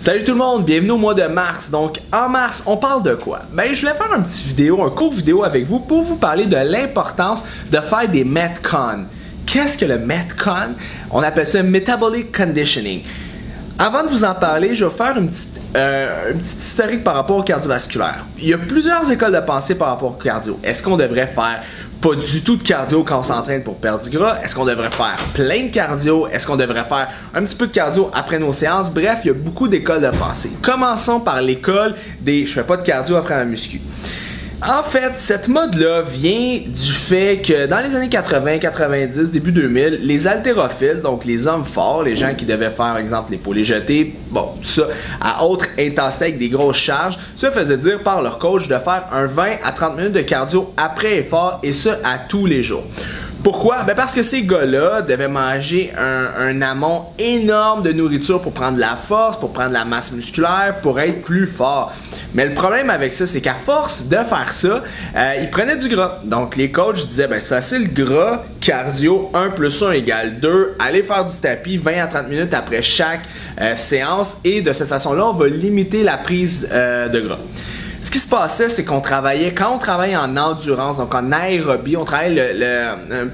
Salut tout le monde, bienvenue au mois de mars. Donc en mars, on parle de quoi? Ben je voulais faire un petit vidéo, un court vidéo avec vous pour vous parler de l'importance de faire des Metcon. Qu'est-ce que le Metcon? On appelle ça Metabolic Conditioning. Avant de vous en parler, je vais faire une petite historique par rapport au cardiovasculaire. Il y a plusieurs écoles de pensée par rapport au cardio. Est-ce qu'on devrait faire pas du tout de cardio quand on s'entraîne pour perdre du gras? Est-ce qu'on devrait faire plein de cardio? Est-ce qu'on devrait faire un petit peu de cardio après nos séances? Bref, il y a beaucoup d'écoles de pensée. Commençons par l'école des « je fais pas de cardio après ma muscu ». En fait, cette mode-là vient du fait que dans les années 80, 90, début 2000, les haltérophiles, donc les hommes forts, les gens qui devaient faire, par exemple, l'épaulé jeté, bon, tout ça, à haute intensité avec des grosses charges, se faisaient dire par leur coach de faire un 20 à 30 minutes de cardio après effort, et ça à tous les jours. Pourquoi? Ben parce que ces gars-là devaient manger un amont énorme de nourriture pour prendre de la force, pour prendre de la masse musculaire, pour être plus fort. Mais le problème avec ça, c'est qu'à force de faire ça, ils prenaient du gras. Donc les coachs disaient, ben c'est facile, gras, cardio, 1 plus 1 égale 2, allez faire du tapis 20 à 30 minutes après chaque séance et de cette façon-là, on va limiter la prise de gras. Ce qui se passait, c'est qu'on travaillait, quand on travaille en endurance, donc en aérobie, on travaille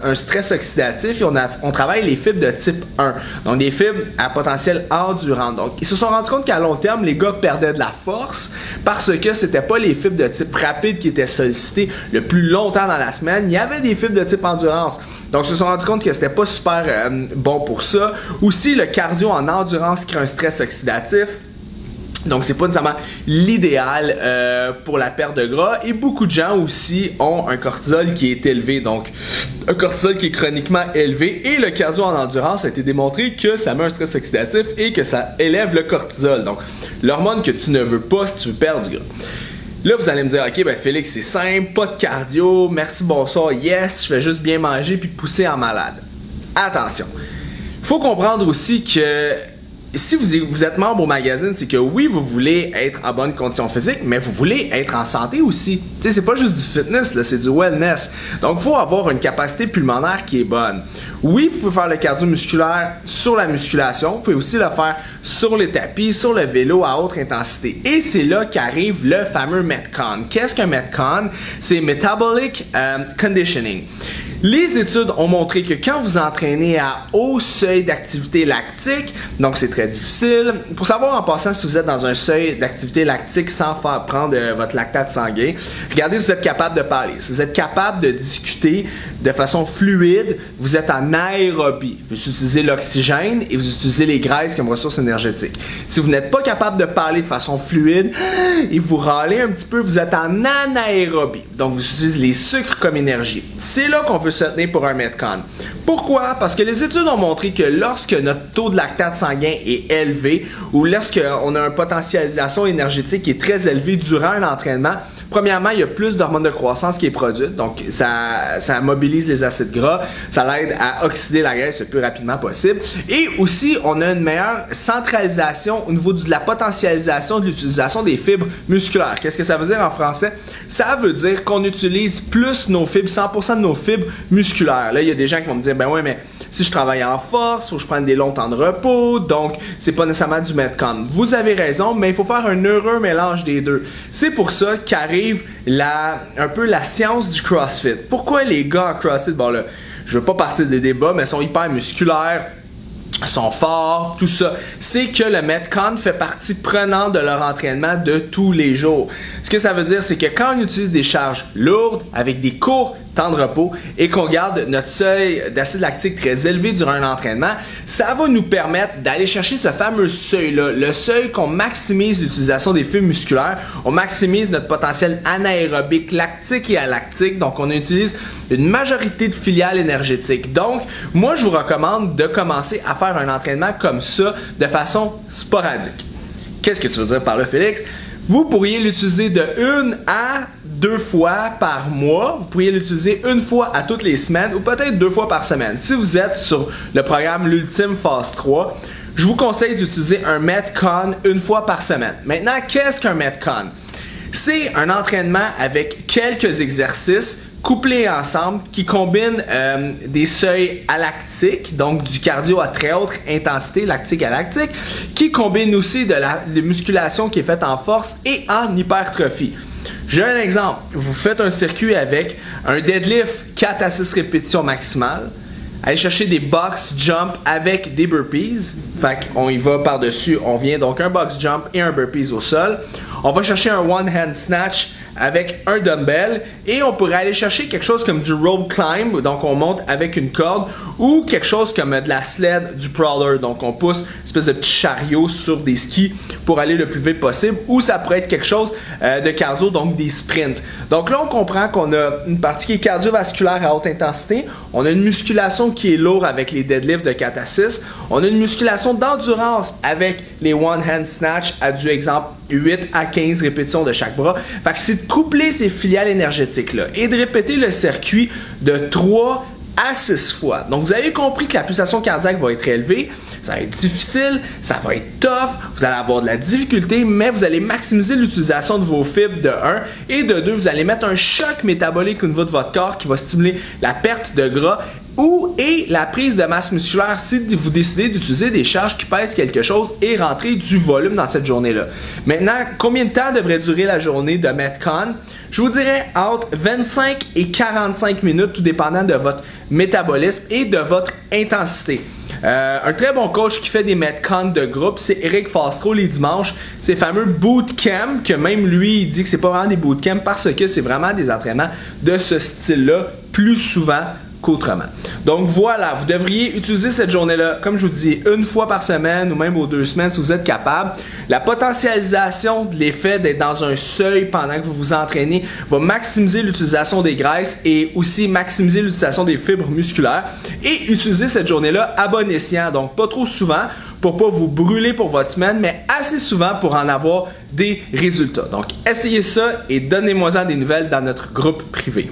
un stress oxydatif et on travaille les fibres de type 1, donc des fibres à potentiel endurant. Donc, ils se sont rendus compte qu'à long terme, les gars perdaient de la force parce que c'était pas les fibres de type rapide qui étaient sollicitées le plus longtemps dans la semaine, il y avait des fibres de type endurance. Donc, ils se sont rendus compte que c'était pas super bon pour ça. Aussi, le cardio en endurance crée un stress oxydatif. Donc, c'est pas nécessairement l'idéal pour la perte de gras. Et beaucoup de gens aussi ont un cortisol qui est élevé. Donc, un cortisol qui est chroniquement élevé. Et le cardio en endurance a été démontré que ça met un stress oxydatif et que ça élève le cortisol. Donc, l'hormone que tu ne veux pas si tu veux perdre du gras. Là, vous allez me dire, ok, ben Félix, c'est simple, pas de cardio, merci, bonsoir, yes, je fais juste bien manger puis pousser en malade. Attention, il faut comprendre aussi que si vous êtes membre au magazine, c'est que oui, vous voulez être en bonne condition physique, mais vous voulez être en santé aussi. Tu sais, c'est pas juste du fitness, là, c'est du wellness. Donc, il faut avoir une capacité pulmonaire qui est bonne. Oui, vous pouvez faire le cardio musculaire sur la musculation. Vous pouvez aussi le faire sur les tapis, sur le vélo à haute intensité. Et c'est là qu'arrive le fameux Metcon. Qu'est-ce qu'un Metcon? C'est Metabolic Conditioning. Les études ont montré que quand vous entraînez à haut seuil d'activité lactique, donc c'est très difficile, pour savoir en passant si vous êtes dans un seuil d'activité lactique sans faire prendre votre lactate sanguin, regardez si vous êtes capable de parler, si vous êtes capable de discuter de façon fluide, vous êtes en aérobie, vous utilisez l'oxygène et vous utilisez les graisses comme ressource énergétique. Si vous n'êtes pas capable de parler de façon fluide et vous râlez un petit peu, vous êtes en anaérobie, donc vous utilisez les sucres comme énergie. C'est là qu'on veut se tenir pour un Metcon. Pourquoi? Parce que les études ont montré que lorsque notre taux de lactate sanguin est élevé ou lorsqu'on a une potentialisation énergétique qui est très élevée durant un entraînement, premièrement, il y a plus d'hormones de croissance qui est produite, donc ça mobilise les acides gras, ça l'aide à oxyder la graisse le plus rapidement possible. Et aussi, on a une meilleure centralisation au niveau de la potentialisation de l'utilisation des fibres musculaires. Qu'est-ce que ça veut dire en français? Ça veut dire qu'on utilise plus nos fibres, 100% de nos fibres musculaires. Là, il y a des gens qui vont me dire, ben ouais, mais si je travaille en force, il faut que je prenne des longs temps de repos, donc c'est pas nécessairement du Metcon. Vous avez raison, mais il faut faire un heureux mélange des deux. C'est pour ça qu'arrive un peu la science du CrossFit. Pourquoi les gars en CrossFit, bon là, je veux pas partir des débats, mais sont hyper musculaires, sont forts, tout ça, c'est que le Metcon fait partie prenante de leur entraînement de tous les jours. Ce que ça veut dire, c'est que quand on utilise des charges lourdes avec des courts temps de repos et qu'on garde notre seuil d'acide lactique très élevé durant un entraînement, ça va nous permettre d'aller chercher ce fameux seuil-là, le seuil qu'on maximise l'utilisation des fibres musculaires, on maximise notre potentiel anaérobique lactique et alactique, donc on utilise une majorité de filiales énergétiques. Donc, moi, je vous recommande de commencer à faire un entraînement comme ça de façon sporadique. Qu'est-ce que tu veux dire par là, Félix? Vous pourriez l'utiliser de 1 à 2 fois par mois. Vous pourriez l'utiliser une fois à toutes les semaines ou peut-être 2 fois par semaine. Si vous êtes sur le programme L'Ultime Phase 3, je vous conseille d'utiliser un Metcon une fois par semaine. Maintenant, qu'est-ce qu'un Metcon? C'est un entraînement avec quelques exercices couplés ensemble qui combinent des seuils alactiques, donc du cardio à très haute intensité, lactique à lactique, qui combinent aussi de la musculation qui est faite en force et en hypertrophie. J'ai un exemple. Vous faites un circuit avec un deadlift 4 à 6 répétitions maximales. Allez chercher des box jump avec des burpees. Fait qu'on y va par-dessus. On vient donc un box jump et un burpees au sol. On va chercher un one hand snatch avec un dumbbell et on pourrait aller chercher quelque chose comme du rope climb, donc on monte avec une corde, ou quelque chose comme de la sled, du prowler, donc on pousse une espèce de petit chariot sur des skis pour aller le plus vite possible, ou ça pourrait être quelque chose de cardio, donc des sprints. Donc là on comprend qu'on a une partie qui est cardiovasculaire à haute intensité, on a une musculation qui est lourde avec les deadlifts de 4 à 6, on a une musculation d'endurance avec les one hand snatch à du exemple 8 à 15 répétitions de chaque bras. Fait que c'est de coupler ces filiales énergétiques-là et de répéter le circuit de 3 à 6 fois. Donc vous avez compris que la pulsation cardiaque va être élevée, ça va être difficile, ça va être tough, vous allez avoir de la difficulté, mais vous allez maximiser l'utilisation de vos fibres de 1 et de 2, vous allez mettre un choc métabolique au niveau de votre corps qui va stimuler la perte de gras et la prise de masse musculaire si vous décidez d'utiliser des charges qui pèsent quelque chose et rentrer du volume dans cette journée-là. Maintenant, combien de temps devrait durer la journée de Metcon? Je vous dirais entre 25 et 45 minutes, tout dépendant de votre métabolisme et de votre intensité. Un très bon coach qui fait des Metcon de groupe, c'est Eric Fastro les dimanches. Ces fameux bootcamp, que même lui, il dit que c'est pas vraiment des bootcamps parce que c'est vraiment des entraînements de ce style-là plus souvent qu'autrement. Donc voilà, vous devriez utiliser cette journée-là, comme je vous dis, une fois par semaine ou même aux 2 semaines si vous êtes capable. La potentialisation de l'effet d'être dans un seuil pendant que vous vous entraînez va maximiser l'utilisation des graisses et aussi maximiser l'utilisation des fibres musculaires et utiliser cette journée-là à bon escient, donc pas trop souvent pour pas vous brûler pour votre semaine, mais assez souvent pour en avoir des résultats. Donc essayez ça et donnez-moi-en des nouvelles dans notre groupe privé.